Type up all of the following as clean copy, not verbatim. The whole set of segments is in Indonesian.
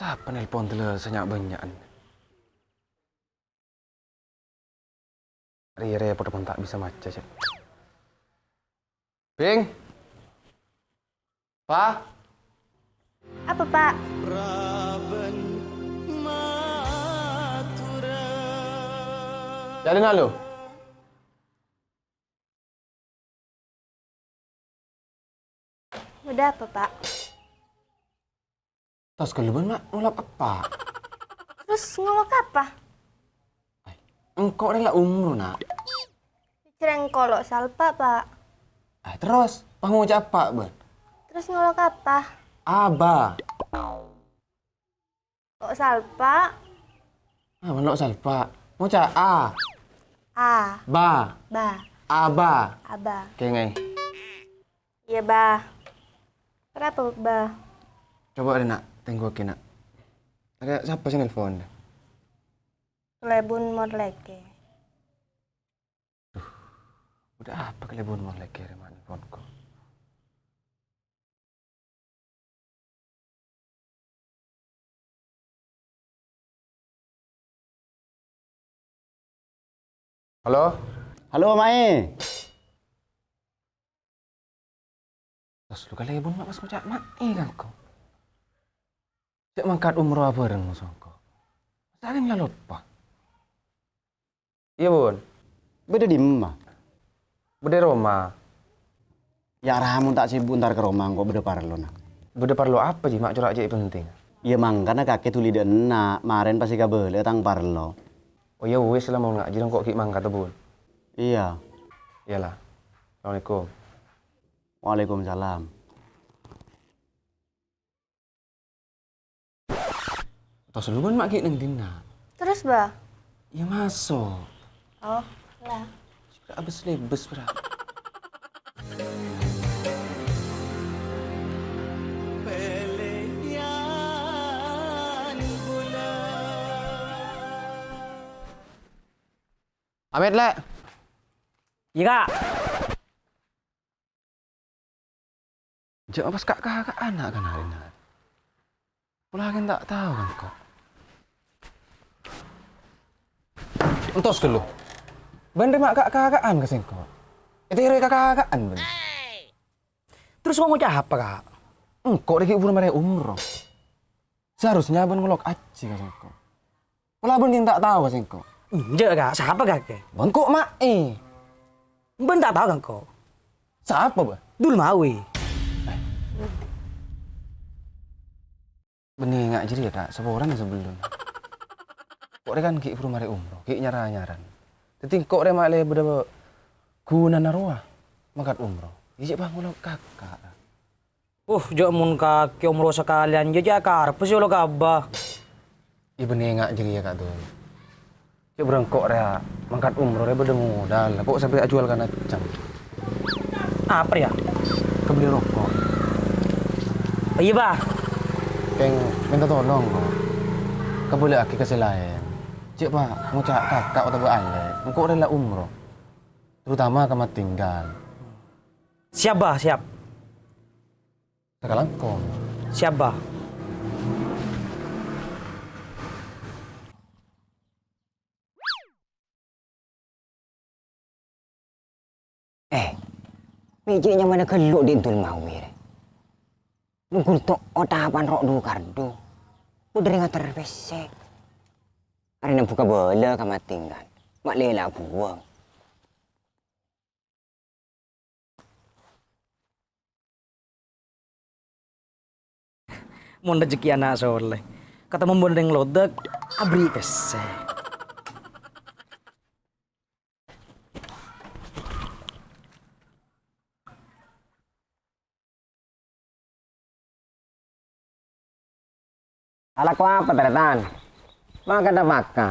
Siapa nelpon telah senyak banyak. Rire pada pun tak bisa maca cek. Ping. Pak. Apa, Pak? Jadi nalu. Udah apa, Pak? Tas keluban mak ngulap apa? Terus ngolok apa? Engkau adalah umroh nak. Cereng kolok salpa, Pak. Terus mau ngucap apa ben? Terus ngolok apa? Aba. Kok salpa? Menolak salpa. Ngucap a. A. Ba. Ba. Aba. Aba. Kayak ngai. Iya, Ba. Kenapa, Ba? Coba deh nak, tenggokin nak. Ada siapa sih nelfon? Lebun morleke. Udah apa kelebon mau lagi reman nelfonku? Halo? Halo, Mae. Terus lu kelebon mak mas ngucap mak kan kau? Cek mangkat umroh apa bareng musongko? Saling lalu apa? Iya bun, Beda di Mama. bede Roma. Ya rahamun tak sibuk ntar ke Roma kok beda parlo nak. Bede perlu apa sih mak curak cek penting? Ya mang karena kakek tuli enak, maren pasti kabel tang parlo. Oh ya wes lah mau ngaji dong kok ki mangkat tuh bun. Iya. Iyalah. Assalamualaikum. Waalaikumsalam. Terus lu kan mak ki neng dina. Terus, Ba? Ya masuk. Oh, lah. Sudah abis lebes berat. Amit le. Iya kak. Jangan pas kakak anak kan hari ini. Pulah kan tak tahu kan kok. Entos dulu. Bener mak kakak-kakakan ke singko. Itu kakak-kakakan bener. Terus kamu cah apa kak? Engkau lagi umur mereka umroh. Seharusnya ben ngelok aja ke singko. Pulah ben tak tahu ke singko. Enggak kak, siapa kak? Bengkok mak Ben tak tahu kan kok. Siapa bah? Dul Mawi. Benih nggak jadi ya kak, seorang sebelum. Kok dia kan ki umur mereka umroh, ki nyaran. Tapi kok dia malah beda guna naruah, makat umroh. Ijek bang ngelok kakak. Jok mun kaki umroh sekalian aja karep sih lo kabah. Iya bener nggak jadi ya kak tuh. Cik berengkok rea, mangkat umroh rea beda modal. Kok sampai jual kan acam. Apa ya? Kebeli rokok. Iya bah. Peng minta tolong kok. Kebeli aki kasih lain. Cik pak, mau cak kakak atau beralek. Engkau rela umroh. Terutama kamu tinggal. Siap bah, siap. Sekarang kok. Siap bah. Mijiknya mana keluk di Intul Mawi. Nunggu tok otapan rok du kardu. Udah nggak terpesek. Karena buka bola kama tinggal. Mak lela buang. Mun rezeki anak soleh. Kata membondeng lodek, abri pese. Ala ko apa teratan? Maka ada maka.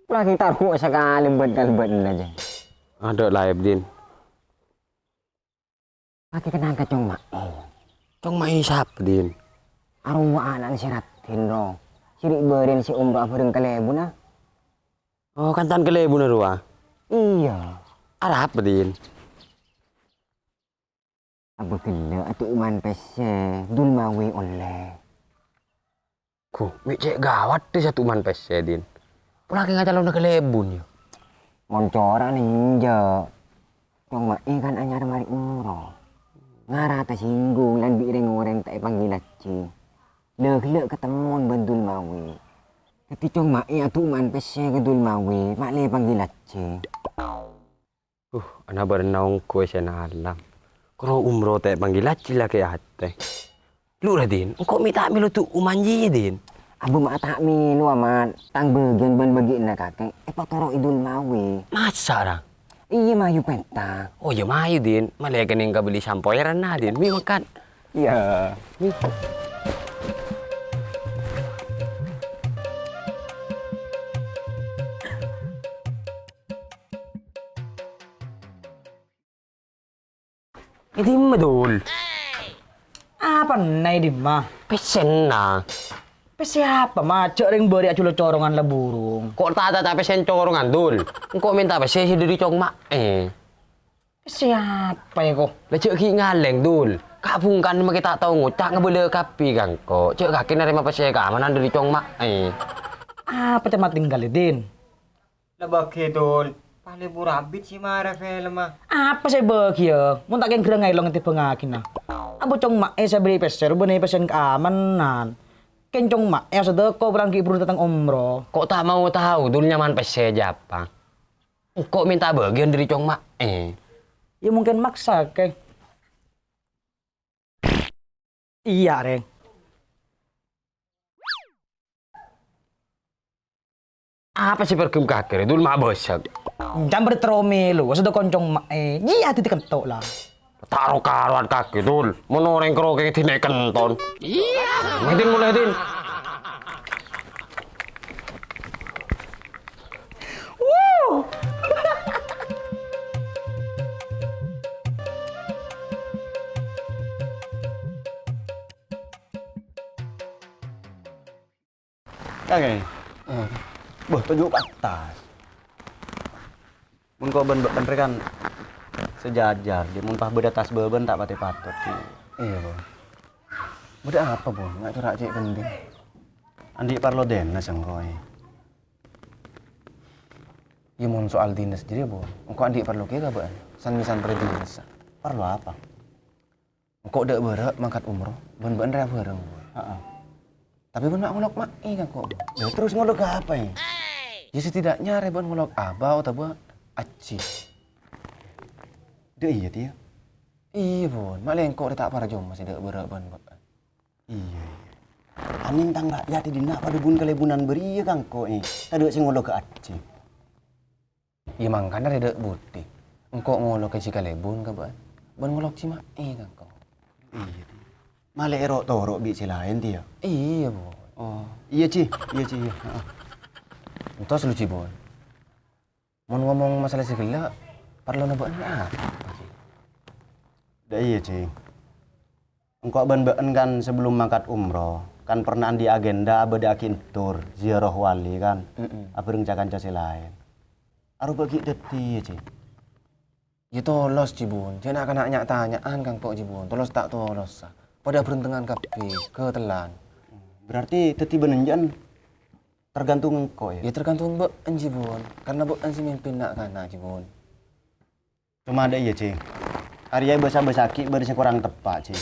Lagi taruh sekali betul aja. Ada live din. Pakai kenang kacung mak. Cong mai siapa din? Arwah anak sirat tindro. Sirik berin si umrah bareng kelebu na. Oh kantan kelebu narua. Iya. Ada apa din? Apa kena atu uman pese dul mawi oleh. Ku, cek gawat deh satu man pes din. Pulaki nggak calon ke lebun ya. Moncora ninja. Yang mak kan anyar mari umroh. Ngarata singgung lan bireng orang tak panggil aci. Lek ketemu bantul mawi. Tapi cong mak atu man pese kedul mawi, mak le panggil aci. Ana berenang kue sena alam. Kalau umroh tak panggil aci lah ke hati. Lu lah din, kok minta milu tu umanji din. Abu mak tak milu amat tang bagian ban bagian nak kakek. Potoro idul mawi. Masa lah? Iya mayu penta. Oh ya mayu din, malah kening ka beli sampoiran na din. Mi makan. Iya. Itu madul. Apa nai di mah? Pesen na. Siapa mah cek ring beri aculo corongan lah burung. Kok tak pesen corongan dul. Kok minta pesen dari cong mak Siapa ya kok? Lah cek ki ngaleng dul. Kak bungkan mah kita tahu ngucak ngebele kapi kan kok. Cek kaki nerima pesen ka mana dari cong mak Apa tempat tinggal din? Lah bagi dul. Pale burabit si mara film mah. Apa sih bagi ya? Mun tak kira ngai long ti pengakin na. Abo cong mak saya beri pesen, beri pesen keamanan. Kencong mak, yang sedekau berangki buru tentang umroh. Kok tak mau tahu dul nyaman pesen apa? Kok minta bagian dari cong mak Ya mungkin maksa ke. Iya reng. Apa sih perkem kakek dul mak bosak. Jangan berterome lu, sudah koncong mak Iya titik kentok lah. Taruh karuan kaki dul. Menoreng keroke tidak kenton. Iya. Mulai din. Kakek. Boh, tunjuk atas. Mun kau ben kan sejajar, dia mun pah beda tas beben tak pati patut. Iya, Bon. Beda apa, Bon? Nggak tuh cek penting. Andi parlo dena sengkoi. Ya mau soal dinas jadi, Bon. Engkau andi perlu kira, Bon. San-san dinas. Parlo apa? Engkau dak berak mangkat umroh, ben-ben rea bareng, Bon. Heeh. Tapi ben mak ngolok mak kan kok. Ya terus ngolok ke apa ya? Ya setidaknya reben ngolok abau atau buat aci. Dek iya dia. Iya, Bon. Malah engkau tak para jom masih dak berak ben. Iya. Aning tang rakyat di dina pada bun kelebunan beri iya kang kok tadi sing ngolok ke Aceh. Ya mangkana dak bukti. Engkau ngolok ke Cikalebun ka, Bon. Ben ngolok ci mak kan kok. Iya dia. Malah erok torok bi si lain dia. Iya, Bon. Oh, iya Ci. Iya Ci. Iya. Heeh. Entos lucu, Bon. Mau ngomong masalah segala, perlu nebaan apa? Dah iya Ci. Engkau ben-ben kan sebelum mangkat umroh, kan pernah di agenda bedakin tur ziarah wali kan. Apa rencanakan si lain. Aru bagi deti ya Ci. Ya tolos, Cibun. Jangan anak tanyaan kang kok Cibun. Tolos tak tolos. Pada berentengan kapi, ketelan. Berarti teti benenjan tergantung engkau ya. Ya tergantung Mbak Cibun. Karena Mbak si mimpin nak kana Cibun. Cuma ada iya Ci. Arya basa-basaki bersih kurang tepat Ci.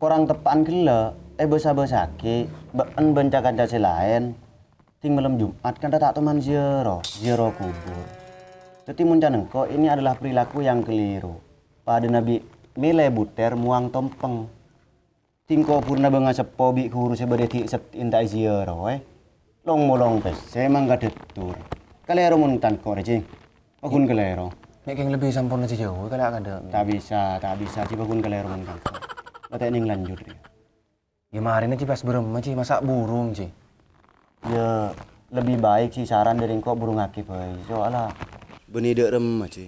Kurang tepaan gila, basa-basaki ben cakan si lain. Ting malam Jumat kan tak teman ziarah kubur. Jadi muncan engkau ini adalah perilaku yang keliru. Pada Nabi milih buter muang tompeng. Tingko purna banga sepo bi kuru sebedeti sep inta ziarah long molong pes, saya emang gak detur. Kalero mun tan ko recing. Akun kalero. Nek yang lebih sampun aja jauh kalau ada. Tak bisa ci bakun kalero mun kan. Batek ning lanjut dia. Ya marin aja pas berem aja masak burung Ci. Ya lebih baik sih saran dari engkau burung akif soalnya benih dek rem aja.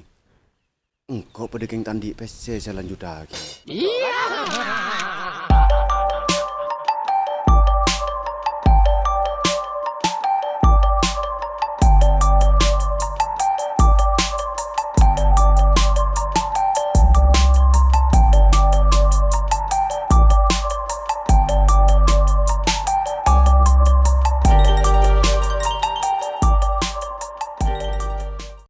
Engkau pada keng tandi pes saya lanjut lagi. Iya.